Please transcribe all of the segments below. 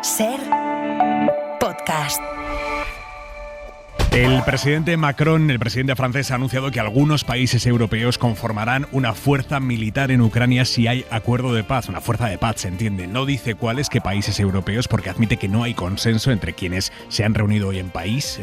SER Podcast. El presidente Macron, el presidente francés, ha anunciado que algunos países europeos conformarán una fuerza militar en Ucrania si hay acuerdo de paz. Una fuerza de paz, se entiende. No dice cuáles, qué países europeos, porque admite que no hay consenso entre quienes se han reunido hoy en París,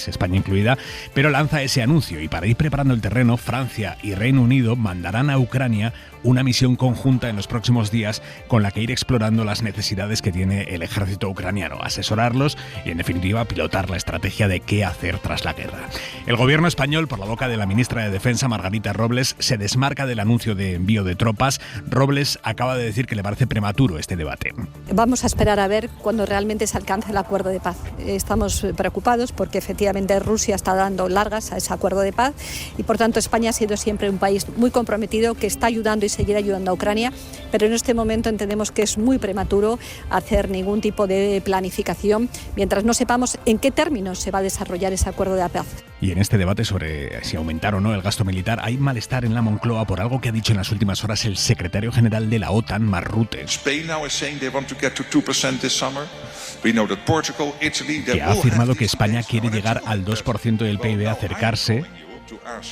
España incluida, pero lanza ese anuncio. Y para ir preparando el terreno, Francia y Reino Unido mandarán a Ucrania una misión conjunta en los próximos días con la que ir explorando las necesidades que tiene el ejército ucraniano, asesorarlos y, en definitiva, pilotar la estrategia de qué hacer tras la guerra. El gobierno español, por la boca de la ministra de Defensa, Margarita Robles, se desmarca del anuncio de envío de tropas. Robles acaba de decir que le parece prematuro este debate. Vamos a esperar a ver cuándo realmente se alcance el acuerdo de paz. Estamos preocupados porque efectivamente Rusia está dando largas a ese acuerdo de paz y, por tanto, España ha sido siempre un país muy comprometido que está ayudando y seguir ayudando a Ucrania, pero en este momento entendemos que es muy prematuro hacer ningún tipo de planificación mientras no sepamos en qué términos se va a desarrollar ese acuerdo de paz. Y en este debate sobre si aumentar o no el gasto militar, hay malestar en la Moncloa por algo que ha dicho en las últimas horas el secretario general de la OTAN, Mark Rutte, que ha afirmado que España quiere llegar al 2% del PIB, acercarse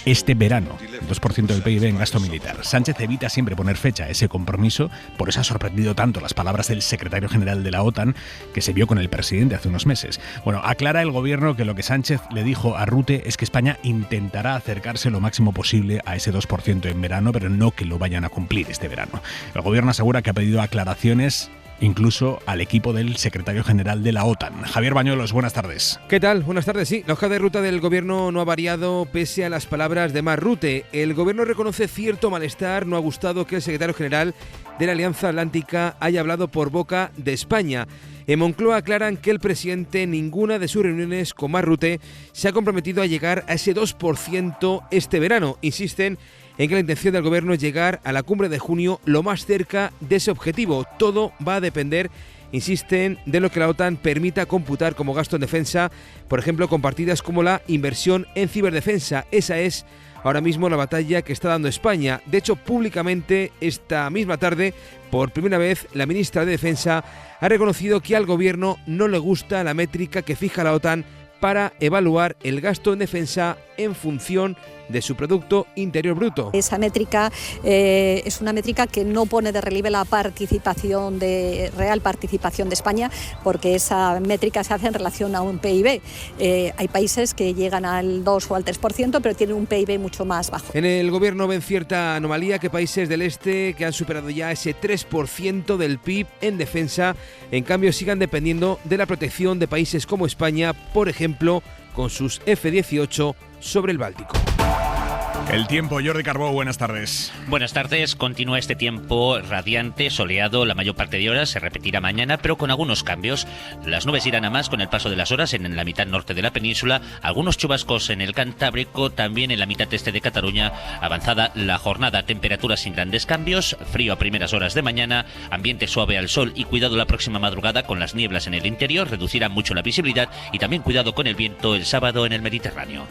este verano, 2% del PIB en gasto militar. Sánchez evita siempre poner fecha a ese compromiso, por eso ha sorprendido tanto las palabras del secretario general de la OTAN, que se vio con el presidente hace unos meses. Bueno, aclara el gobierno que lo que Sánchez le dijo a Rutte es que España intentará acercarse lo máximo posible a ese 2% en verano, pero no que lo vayan a cumplir este verano. El gobierno asegura que ha pedido aclaraciones incluso al equipo del secretario general de la OTAN. Javier Bañuelos, buenas tardes. ¿Qué tal? Buenas tardes. Sí, la hoja de ruta del gobierno no ha variado pese a las palabras de Mark Rutte. El gobierno reconoce cierto malestar. No ha gustado que el secretario general de la Alianza Atlántica haya hablado por boca de España. En Moncloa aclaran que el presidente en ninguna de sus reuniones con Mark Rutte se ha comprometido a llegar a ese 2% este verano. Insisten en que la intención del gobierno es llegar a la cumbre de junio lo más cerca de ese objetivo. Todo va a depender, insisten, de lo que la OTAN permita computar como gasto en defensa, por ejemplo, con partidas como la inversión en ciberdefensa. Esa es ahora mismo la batalla que está dando España. De hecho, públicamente, esta misma tarde, por primera vez, la ministra de Defensa ha reconocido que al gobierno no le gusta la métrica que fija la OTAN para evaluar el gasto en defensa en función de su Producto Interior Bruto. Esa métrica es una métrica que no pone de relieve la real participación de España, porque esa métrica se hace en relación a un PIB. Hay países que llegan al 2 o al 3%, pero tienen un PIB mucho más bajo. En el gobierno ven cierta anomalía que países del este que han superado ya ese 3% del PIB en defensa, en cambio sigan dependiendo de la protección de países como España, por ejemplo, con sus F-18 sobre el Báltico. El tiempo, Jordi Carbó, buenas tardes. Buenas tardes, continúa este tiempo radiante, soleado la mayor parte de horas, se repetirá mañana, pero con algunos cambios. Las nubes irán a más con el paso de las horas en la mitad norte de la península, algunos chubascos en el Cantábrico, también en la mitad este de Cataluña. Avanzada la jornada, temperaturas sin grandes cambios, frío a primeras horas de mañana, ambiente suave al sol y cuidado la próxima madrugada con las nieblas en el interior, reducirá mucho la visibilidad y también cuidado con el viento el sábado en el Mediterráneo.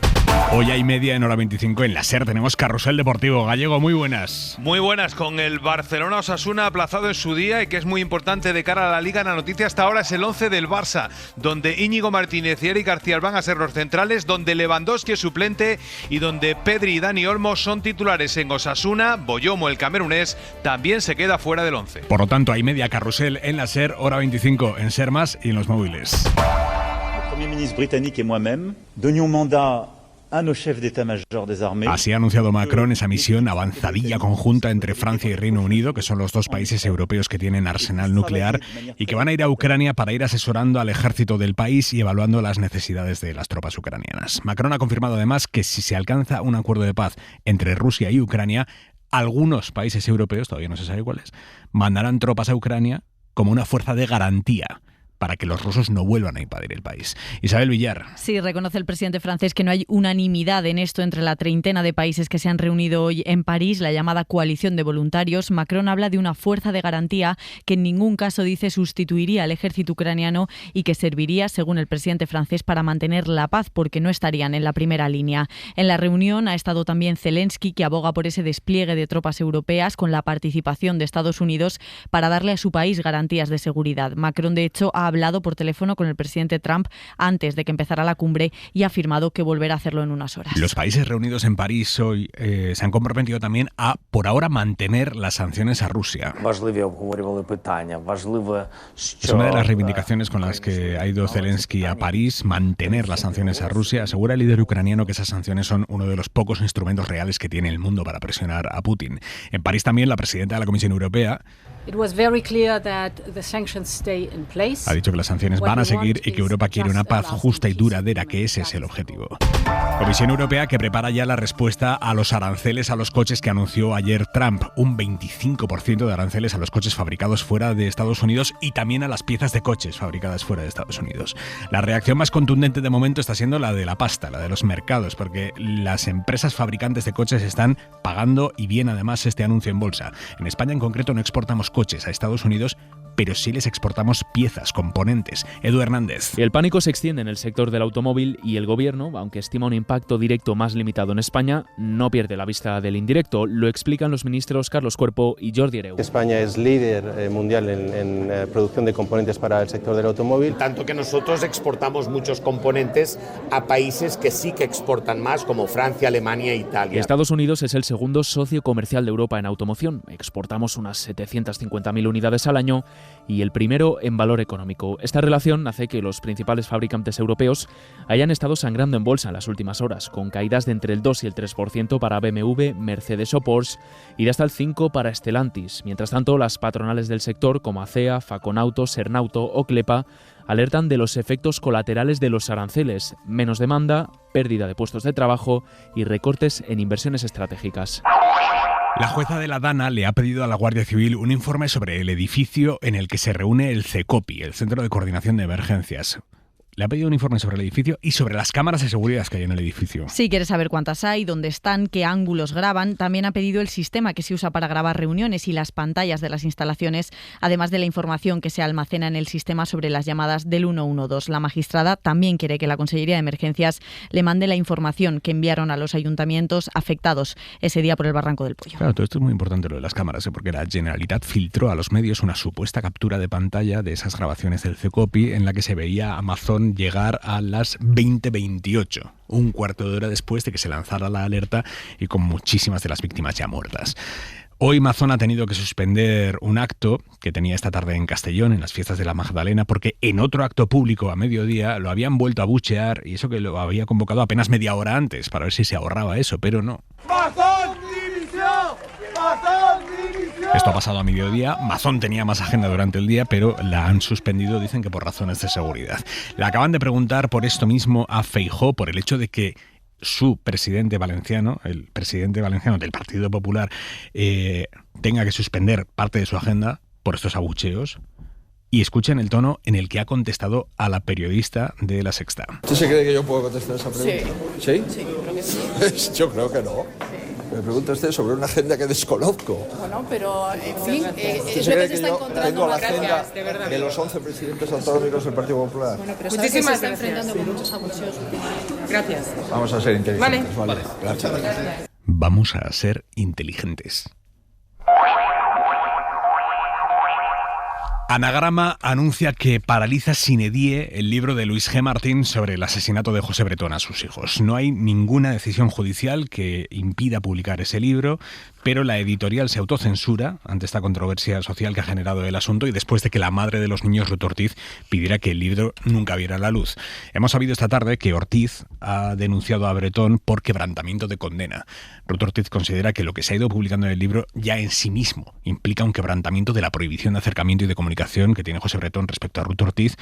Hoy hay media en hora 25 en la SER. Tenemos Carrusel Deportivo. Gallego, muy buenas. Muy buenas, con el Barcelona-Osasuna aplazado en su día y que es muy importante de cara a la Liga. La noticia hasta ahora es el 11 del Barça, donde Íñigo Martínez y Eric García van a ser los centrales, donde Lewandowski es suplente y donde Pedri y Dani Olmo son titulares. En Osasuna, Boyomo, el camerunés, también se queda fuera del 11. Por lo tanto, hay media Carrusel en la SER, hora 25 en SER Más y en los móviles. El primer ministro británico y moi-même donnions mandat. Así ha anunciado Macron esa misión avanzadilla conjunta entre Francia y Reino Unido, que son los dos países europeos que tienen arsenal nuclear y que van a ir a Ucrania para ir asesorando al ejército del país y evaluando las necesidades de las tropas ucranianas. Macron ha confirmado además que si se alcanza un acuerdo de paz entre Rusia y Ucrania, algunos países europeos, todavía no se sabe cuáles, mandarán tropas a Ucrania como una fuerza de garantía para que los rusos no vuelvan a invadir el país. Isabel Villar. Sí, reconoce el presidente francés que no hay unanimidad en esto entre la treintena de países que se han reunido hoy en París, la llamada coalición de voluntarios. Macron habla de una fuerza de garantía que en ningún caso, dice, sustituiría al ejército ucraniano y que serviría, según el presidente francés, para mantener la paz, porque no estarían en la primera línea. En la reunión ha estado también Zelensky, que aboga por ese despliegue de tropas europeas con la participación de Estados Unidos para darle a su país garantías de seguridad. Macron, de hecho, ha ha hablado por teléfono con el presidente Trump antes de que empezara la cumbre y ha afirmado que volverá a hacerlo en unas horas. Los países reunidos en París hoy se han comprometido también a, por ahora, mantener las sanciones a Rusia. Es una de las reivindicaciones con las que ha ido Zelensky a París, mantener las sanciones a Rusia. Asegura el líder ucraniano que esas sanciones son uno de los pocos instrumentos reales que tiene el mundo para presionar a Putin. En París también la presidenta de la Comisión Europea ha dicho que las sanciones van a seguir y que Europa quiere una paz justa y duradera, que ese es el objetivo. Comisión Europea que prepara ya la respuesta a los aranceles a los coches que anunció ayer Trump. Un 25% de aranceles a los coches fabricados fuera de Estados Unidos y también a las piezas de coches fabricadas fuera de Estados Unidos. La reacción más contundente de momento está siendo la de la pasta, la de los mercados, porque las empresas fabricantes de coches están pagando y bien además este anuncio en bolsa. En España en concreto no exportamos coches a Estados Unidos, pero sí les exportamos piezas, componentes. Edu Hernández. El pánico se extiende en el sector del automóvil y el gobierno, aunque estima un impacto directo más limitado en España, no pierde la vista del indirecto. Lo explican los ministros Carlos Cuerpo y Jordi Hereu. España es líder mundial en producción de componentes para el sector del automóvil. Tanto que nosotros exportamos muchos componentes a países que sí que exportan más, como Francia, Alemania e Italia. Estados Unidos es el segundo socio comercial de Europa en automoción. Exportamos unas 750.000 unidades al año y el primero en valor económico. Esta relación hace que los principales fabricantes europeos hayan estado sangrando en bolsa en las últimas horas, con caídas de entre el 2 y el 3% para BMW, Mercedes o Porsche y de hasta el 5% para Stellantis. Mientras tanto, las patronales del sector como ACEA, Faconauto, Sernauto o Clepa alertan de los efectos colaterales de los aranceles: menos demanda, pérdida de puestos de trabajo y recortes en inversiones estratégicas. La jueza de la Dana le ha pedido a la Guardia Civil un informe sobre el edificio en el que se reúne el CECOPI, el Centro de Coordinación de Emergencias. Le ha pedido un informe sobre el edificio y sobre las cámaras de seguridad que hay en el edificio. Sí, quiere saber cuántas hay, dónde están, qué ángulos graban. También ha pedido el sistema que se usa para grabar reuniones y las pantallas de las instalaciones, además de la información que se almacena en el sistema sobre las llamadas del 112. La magistrada también quiere que la Consellería de Emergencias le mande la información que enviaron a los ayuntamientos afectados ese día por el Barranco del Pollo. Claro, todo esto es muy importante, lo de las cámaras, porque la Generalitat filtró a los medios una supuesta captura de pantalla de esas grabaciones del CECOPI en la que se veía a Amazon llegar a las 20:28, un cuarto de hora después de que se lanzara la alerta y con muchísimas de las víctimas ya muertas. Hoy Amazon ha tenido que suspender un acto que tenía esta tarde en Castellón, en las fiestas de la Magdalena, porque en otro acto público a mediodía lo habían vuelto a buchear, y eso que lo había convocado apenas media hora antes para ver si se ahorraba eso, pero no. ¡Mazón, dimisión! ¡Mazón, dimisión! Esto ha pasado a mediodía. Mazón tenía más agenda durante el día, pero la han suspendido, dicen que por razones de seguridad. Le acaban de preguntar por esto mismo a Feijóo, por el hecho de que su presidente valenciano, el presidente valenciano del Partido Popular, tenga que suspender parte de su agenda por estos abucheos. Y escuchen el tono en el que ha contestado a la periodista de La Sexta. ¿Usted se cree que yo puedo contestar esa pregunta? Sí. ¿Sí? Sí, yo creo que sí. Yo creo que no. Sí. Me pregunta usted sobre una agenda que desconozco. Bueno, pero en fin, es lo que se está encontrando. Tengo la agenda de los 11 presidentes autonómicos del Partido Popular. Bueno, pero muchísimas se está enfrentando con muchos abucheos. Gracias. Vamos a ser inteligentes. Vale. Gracias. Vamos a ser inteligentes. Anagrama anuncia que paraliza sine die el libro de Luis G. Martín sobre el asesinato de José Bretón a sus hijos. No hay ninguna decisión judicial que impida publicar ese libro, pero la editorial se autocensura ante esta controversia social que ha generado el asunto y después de que la madre de los niños, Ruth Ortiz, pidiera que el libro nunca viera la luz. Hemos sabido esta tarde que Ortiz ha denunciado a Bretón por quebrantamiento de condena. Ruth Ortiz considera que lo que se ha ido publicando en el libro ya en sí mismo implica un quebrantamiento de la prohibición de acercamiento y de comunicación que tiene José Bretón respecto a Ruth Ortiz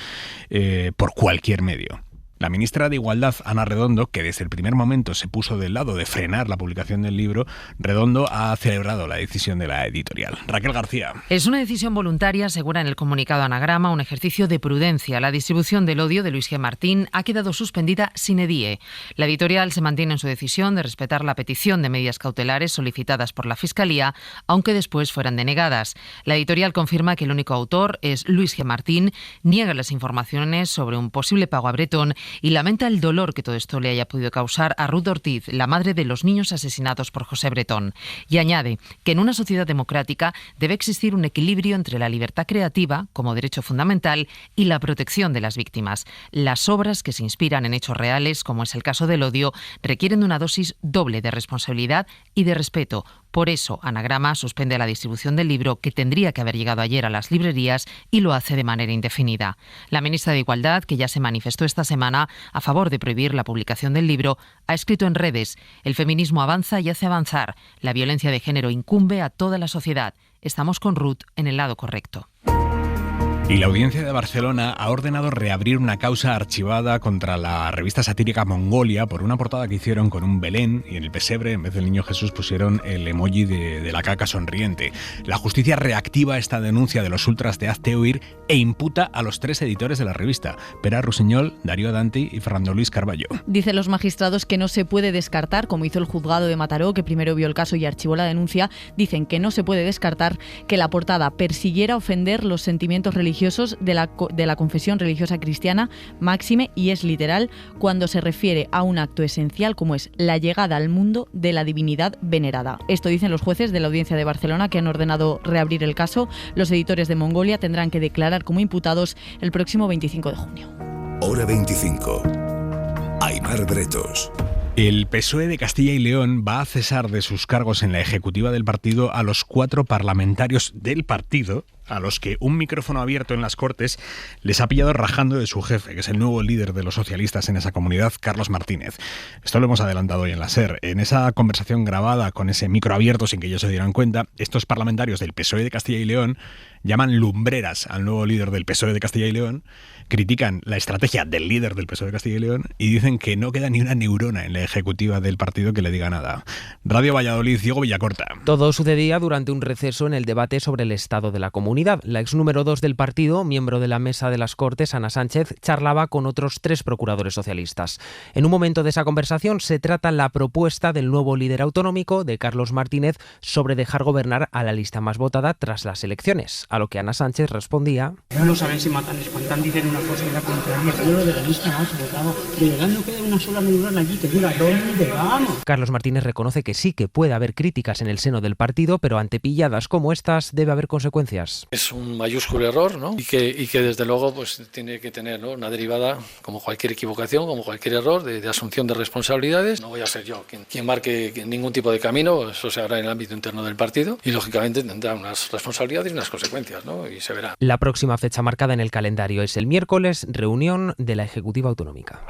por cualquier medio. La ministra de Igualdad, Ana Redondo, que desde el primer momento se puso del lado de frenar la publicación del libro, Redondo ha celebrado la decisión de la editorial. Raquel García. Es una decisión voluntaria, asegura en el comunicado Anagrama, un ejercicio de prudencia. La distribución del odio de Luis G. Martín ha quedado suspendida sine die. La editorial se mantiene en su decisión de respetar la petición de medidas cautelares solicitadas por la Fiscalía, aunque después fueran denegadas. La editorial confirma que el único autor es Luis G. Martín, niega las informaciones sobre un posible pago a Bretón y lamenta el dolor que todo esto le haya podido causar a Ruth Ortiz, la madre de los niños asesinados por José Bretón. Y añade que en una sociedad democrática debe existir un equilibrio entre la libertad creativa, como derecho fundamental, y la protección de las víctimas. Las obras que se inspiran en hechos reales, como es el caso del odio, requieren de una dosis doble de responsabilidad y de respeto. Por eso, Anagrama suspende la distribución del libro, que tendría que haber llegado ayer a las librerías, y lo hace de manera indefinida. La ministra de Igualdad, que ya se manifestó esta semana a favor de prohibir la publicación del libro, ha escrito en redes: el feminismo avanza y hace avanzar. La violencia de género incumbe a toda la sociedad. Estamos con Ruth en el lado correcto. Y la Audiencia de Barcelona ha ordenado reabrir una causa archivada contra la revista satírica Mongolia por una portada que hicieron con un Belén, y en el pesebre, en vez del niño Jesús, pusieron el emoji de la caca sonriente. La justicia reactiva esta denuncia de los ultras de Hazte Oír e imputa a los 3 editores de la revista: Pere Rusiñol, Darío Danti y Fernando Luis Carballo. Dicen los magistrados que no se puede descartar, como hizo el juzgado de Mataró, que primero vio el caso y archivó la denuncia. Dicen que no se puede descartar que la portada persiguiera ofender los sentimientos religiosos de la confesión religiosa cristiana, máxime, y es literal, cuando se refiere a un acto esencial como es la llegada al mundo de la divinidad venerada. Esto dicen los jueces de la Audiencia de Barcelona, que han ordenado reabrir el caso. Los editores de Mongolia tendrán que declarar como imputados el próximo 25 de junio. Hora 25. Aimar Bretos. El PSOE de Castilla y León va a cesar de sus cargos en la ejecutiva del partido a los 4 parlamentarios del partido a los que un micrófono abierto en las Cortes les ha pillado rajando de su jefe, que es el nuevo líder de los socialistas en esa comunidad, Carlos Martínez. Esto lo hemos adelantado hoy en la SER. En esa conversación grabada con ese micro abierto sin que ellos se dieran cuenta, estos parlamentarios del PSOE de Castilla y León llaman lumbreras al nuevo líder del PSOE de Castilla y León, critican la estrategia del líder del PSOE de Castilla y León y dicen que no queda ni una neurona en la ejecutiva del partido que le diga nada. Radio Valladolid, Diego Villacorta. Todo sucedía durante un receso en el debate sobre el estado de la comunidad. La ex número 2 del partido, miembro de la mesa de las Cortes, Ana Sánchez, charlaba con otros 3 procuradores socialistas. En un momento de esa conversación se trata la propuesta del nuevo líder autonómico, de Carlos Martínez, sobre dejar gobernar a la lista más votada tras las elecciones. A lo que Ana Sánchez respondía: no lo saben si matan, espantan, dicen una cosa y la contraria. Yo lo de la lista más votada, de verdad no queda una sola neurona allí que diga ¿dónde vamos? Carlos Martínez reconoce que sí que puede haber críticas en el seno del partido, pero ante pilladas como estas debe haber consecuencias. Es un mayúsculo error, ¿no? Y que desde luego pues tiene que tener, ¿no?, una derivada, como cualquier equivocación, como cualquier error, de asunción de responsabilidades. No voy a ser yo quien marque ningún tipo de camino, eso se hará en el ámbito interno del partido y lógicamente tendrá unas responsabilidades y unas consecuencias, ¿no? Y se verá. La próxima fecha marcada en el calendario es el miércoles, reunión de la Ejecutiva Autonómica.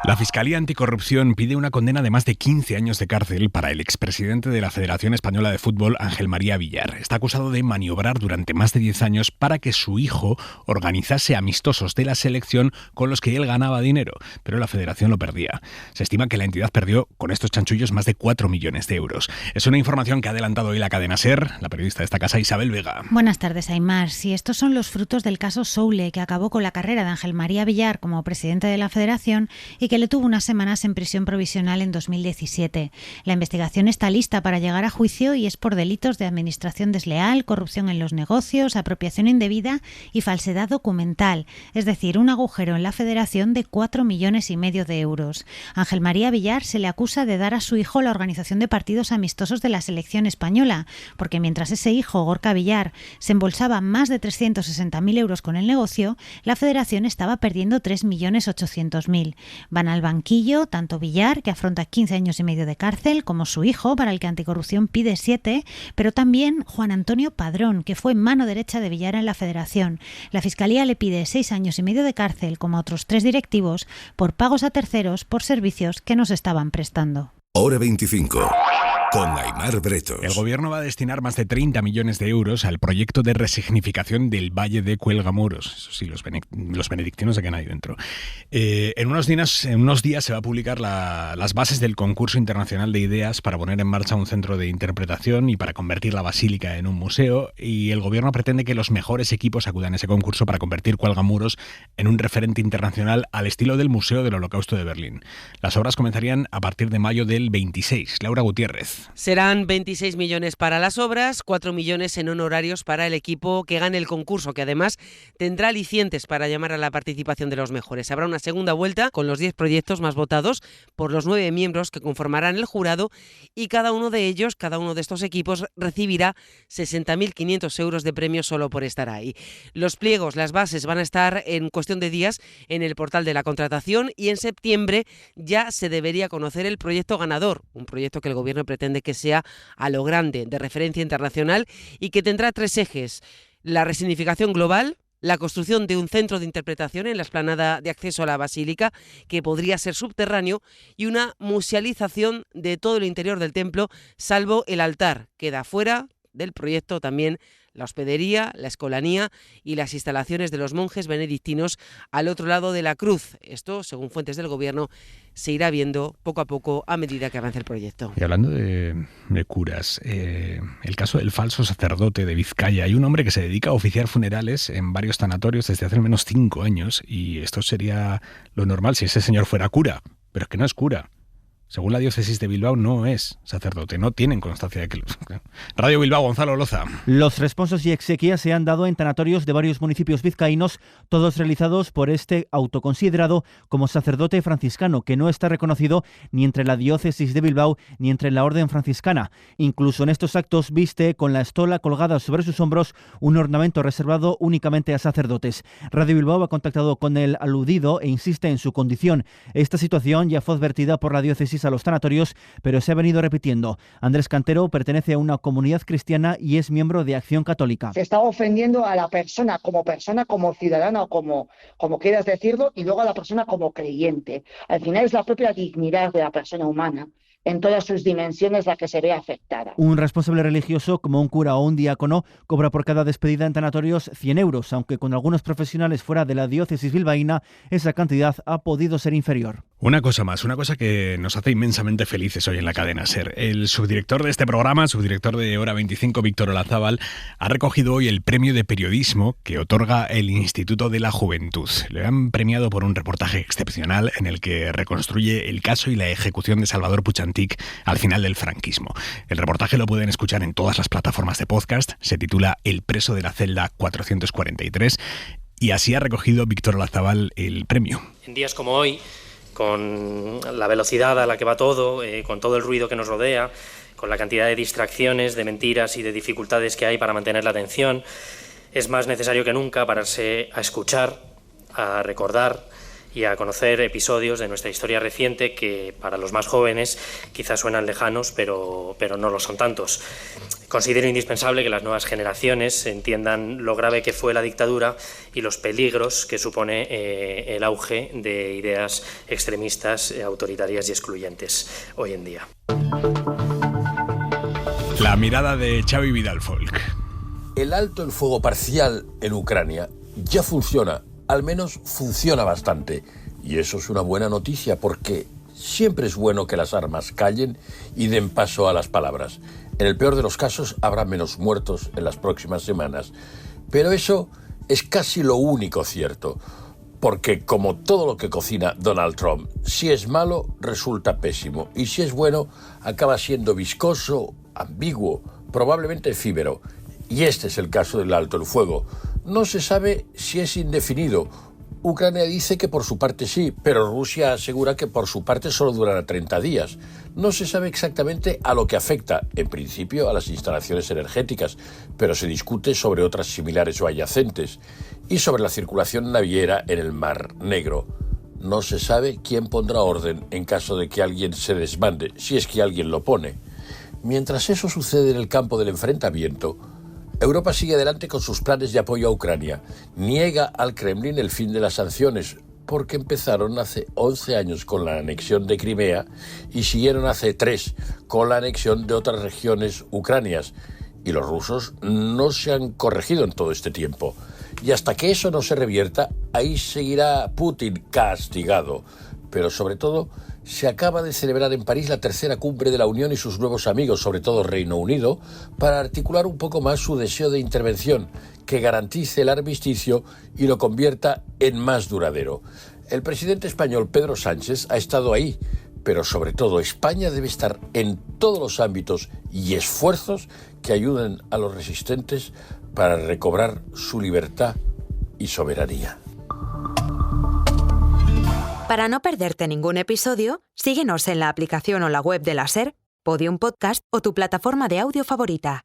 La Fiscalía Anticorrupción pide una condena de más de 15 años de cárcel para el expresidente de la Federación Española de Fútbol, Ángel María Villar. Está acusado de maniobrar durante más de 10 años para que su hijo organizase amistosos de la selección con los que él ganaba dinero, pero la Federación lo perdía. Se estima que la entidad perdió con estos chanchullos más de 4 millones de euros. Es una información que ha adelantado hoy la cadena SER, la periodista de esta casa, Isabel Vega. Buenas tardes, Aimar. Sí, estos son los frutos del caso Soule, que acabó con la carrera de Ángel María Villar como presidente de la Federación y que le tuvo unas semanas en prisión provisional en 2017. La investigación está lista para llegar a juicio y es por delitos de administración desleal, corrupción en los negocios, apropiación indebida y falsedad documental, es decir, un agujero en la Federación de 4,5 millones de euros. Ángel María Villar se le acusa de dar a su hijo la organización de partidos amistosos de la selección española, porque mientras ese hijo, Gorka Villar, se embolsaba más de 360.000 euros con el negocio, la Federación estaba perdiendo 3.800.000. Van al banquillo tanto Villar, que afronta 15 años y medio de cárcel, como su hijo, para el que Anticorrupción pide 7, pero también Juan Antonio Padrón, que fue mano derecha de Villar en la Federación. La Fiscalía le pide 6 años y medio de cárcel, como a otros 3 directivos, por pagos a terceros por servicios que nos estaban prestando. Hora 25. Con Aimar Bretos. El gobierno va a destinar más de 30 millones de euros al proyecto de resignificación del Valle de Cuelgamoros. Eso sí, los benedictinos se quedan ahí dentro. En unos días se va a publicar las bases del concurso internacional de ideas para poner en marcha un centro de interpretación y para convertir la basílica en un museo. Y el gobierno pretende que los mejores equipos acudan a ese concurso para convertir Cuelgamoros en un referente internacional al estilo del Museo del Holocausto de Berlín. Las obras comenzarían a partir de mayo del 26. Laura Gutiérrez. Paz. Serán 26 millones para las obras, 4 millones en honorarios para el equipo que gane el concurso, que además tendrá alicientes para llamar a la participación de los mejores. Habrá una segunda vuelta con los 10 proyectos más votados por los 9 miembros que conformarán el jurado, y cada uno de estos equipos recibirá 60.500 euros de premio solo por estar ahí. Los pliegos, las bases van a estar en cuestión de días en el portal de la contratación, y en septiembre ya se debería conocer el proyecto ganador, un proyecto que el Gobierno pretende que sea a lo grande, de referencia internacional, y que tendrá 3 ejes: la resignificación global, la construcción de un centro de interpretación en la explanada de acceso a la Basílica, que podría ser subterráneo, y una musealización de todo el interior del templo, salvo el altar. Queda fuera del proyecto también la hospedería, la escolanía y las instalaciones de los monjes benedictinos al otro lado de la cruz. Esto, según fuentes del Gobierno, se irá viendo poco a poco a medida que avance el proyecto. Y hablando de curas, el caso del falso sacerdote de Vizcaya. Hay un hombre que se dedica a oficiar funerales en varios tanatorios desde hace al menos 5 años, y esto sería lo normal si ese señor fuera cura, pero es que no es cura. Según la diócesis de Bilbao, no es sacerdote, no tienen constancia de que... Radio Bilbao, Gonzalo Loza. Los responsos y exequias se han dado en tanatorios de varios municipios vizcaínos, todos realizados por este autoconsiderado como sacerdote franciscano, que no está reconocido ni entre la diócesis de Bilbao ni entre la orden franciscana. Incluso en estos actos viste con la estola colgada sobre sus hombros un ornamento reservado únicamente a sacerdotes. Radio Bilbao ha contactado con el aludido e insiste en su condición. Esta situación ya fue advertida por la diócesis a los tanatorios, pero se ha venido repitiendo. Andrés Cantero pertenece a una comunidad cristiana y es miembro de Acción Católica. Se está ofendiendo a la persona, como ciudadana o como quieras decirlo, y luego a la persona como creyente. Al final es la propia dignidad de la persona humana en todas sus dimensiones la que se ve afectada. Un responsable religioso, como un cura o un diácono, cobra por cada despedida en tanatorios 100 euros, aunque con algunos profesionales fuera de la diócesis bilbaína esa cantidad ha podido ser inferior. Una cosa más, una cosa que nos hace inmensamente felices hoy en la cadena SER. El subdirector de este programa, subdirector de Hora 25, Víctor Olazábal, ha recogido hoy el premio de periodismo que otorga el Instituto de la Juventud. Le han premiado por un reportaje excepcional en el que reconstruye el caso y la ejecución de Salvador Puig al final del franquismo. El reportaje lo pueden escuchar en todas las plataformas de podcast. Se titula El preso de la celda 443, y así ha recogido Víctor Olazábal el premio. En días como hoy, con la velocidad a la que va todo, con todo el ruido que nos rodea, con la cantidad de distracciones, de mentiras y de dificultades que hay para mantener la atención, es más necesario que nunca pararse a escuchar, a recordar y a conocer episodios de nuestra historia reciente que para los más jóvenes quizás suenan lejanos, pero no lo son tantos. Considero indispensable que las nuevas generaciones entiendan lo grave que fue la dictadura y los peligros que supone el auge de ideas extremistas, autoritarias y excluyentes hoy en día. La mirada de Xavi Vidal Folk. El alto el fuego parcial en Ucrania ya funciona. Al menos funciona bastante, y eso es una buena noticia porque siempre es bueno que las armas callen y den paso a las palabras. En el peor de los casos habrá menos muertos en las próximas semanas, pero eso es casi lo único cierto, porque como todo lo que cocina Donald Trump, si es malo resulta pésimo y si es bueno acaba siendo viscoso, ambiguo, probablemente efímero. Y este es el caso del alto el fuego. No se sabe si es indefinido. Ucrania dice que por su parte sí, pero Rusia asegura que por su parte solo durará 30 días. No se sabe exactamente a lo que afecta, en principio a las instalaciones energéticas, pero se discute sobre otras similares o adyacentes, y sobre la circulación naviera en el Mar Negro. No se sabe quién pondrá orden en caso de que alguien se desmande, si es que alguien lo pone. Mientras eso sucede en el campo del enfrentamiento, Europa sigue adelante con sus planes de apoyo a Ucrania. Niega al Kremlin el fin de las sanciones, porque empezaron hace 11 años con la anexión de Crimea y siguieron hace 3 con la anexión de otras regiones ucranianas. Y los rusos no se han corregido en todo este tiempo. Y hasta que eso no se revierta, ahí seguirá Putin castigado. Pero sobre todo, se acaba de celebrar en París la tercera cumbre de la Unión y sus nuevos amigos, sobre todo Reino Unido, para articular un poco más su deseo de intervención, que garantice el armisticio y lo convierta en más duradero. El presidente español Pedro Sánchez ha estado ahí, pero sobre todo España debe estar en todos los ámbitos y esfuerzos que ayuden a los resistentes para recobrar su libertad y soberanía. Para no perderte ningún episodio, síguenos en la aplicación o la web de la SER, Podium Podcast o tu plataforma de audio favorita.